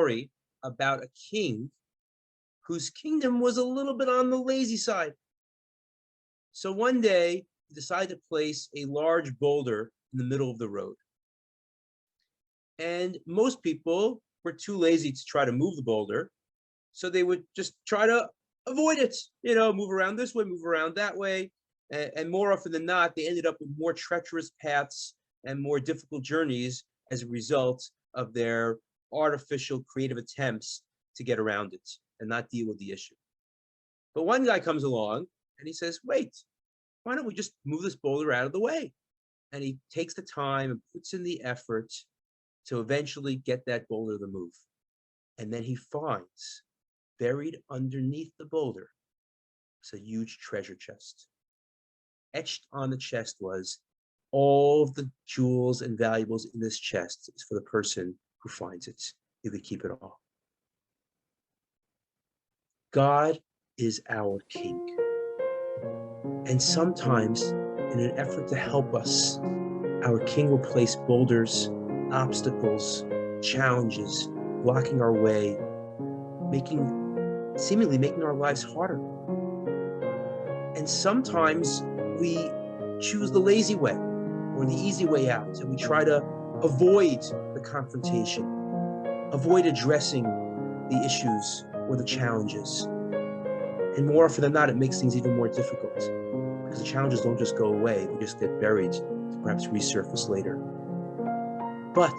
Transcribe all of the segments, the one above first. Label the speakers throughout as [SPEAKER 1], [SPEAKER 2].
[SPEAKER 1] story about a king whose kingdom was a little bit on the lazy side. So one day, he decided to place a large boulder in the middle of the road. And most people were too lazy to try to move the boulder, so they would just try to avoid it, move around this way, move around that way. And more often than not, they ended up with more treacherous paths and more difficult journeys as a result of their artificial creative attempts to get around it and not deal with the issue. But one guy comes along and he says, wait, why don't we just move this boulder out of the way? And he takes the time and puts in the effort to eventually get that boulder to move. And then he finds, buried underneath the boulder, was a huge treasure chest. Etched on the chest was, all of the jewels and valuables in this chest is for the person who finds it. He would keep it all. God is our King. And sometimes, in an effort to help us, our King will place boulders, obstacles, challenges, blocking our way, seemingly making our lives harder. And sometimes we choose the lazy way or the easy way out, and we try to avoid the confrontation, avoid addressing the issues or the challenges. And more often than not, it makes things even more difficult because the challenges don't just go away, they just get buried to perhaps resurface later. But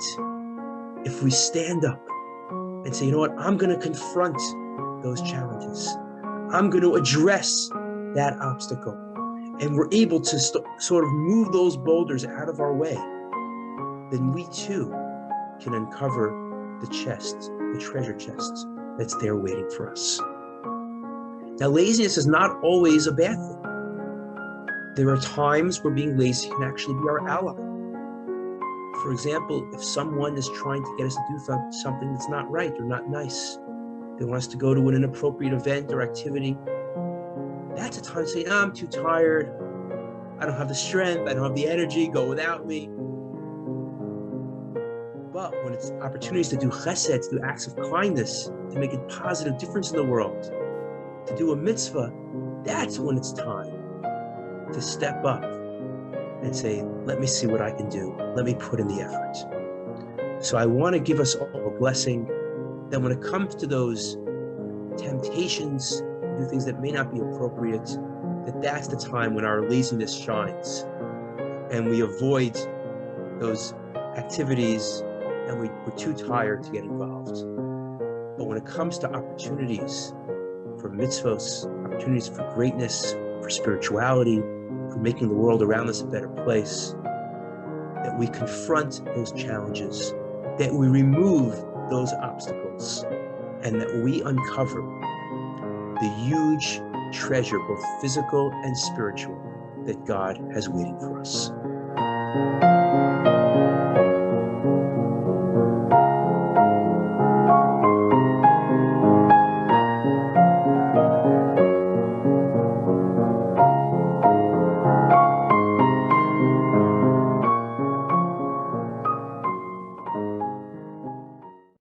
[SPEAKER 1] if we stand up and say, you know what, I'm going to confront those challenges, I'm going to address that obstacle, and we're able to sort of move those boulders out of our way, then we too can uncover the chest, the treasure chest that's there waiting for us. Now, laziness is not always a bad thing. There are times where being lazy can actually be our ally. For example, if someone is trying to get us to do something that's not right or not nice, they want us to go to an inappropriate event or activity, that's a time to say, I'm too tired, I don't have the strength, I don't have the energy, go without me. But when it's opportunities to do chesed, to do acts of kindness, to make a positive difference in the world, to do a mitzvah, that's when it's time to step up and say, let me see what I can do. Let me put in the effort. So I want to give us all a blessing that when it comes to those temptations to do things that may not be appropriate, that's the time when our laziness shines and we avoid those activities and we're too tired to get involved. But when it comes to opportunities for mitzvos, opportunities for greatness, for spirituality, for making the world around us a better place, that we confront those challenges, that we remove those obstacles, and that we uncover the huge treasure, both physical and spiritual, that God has waiting for us.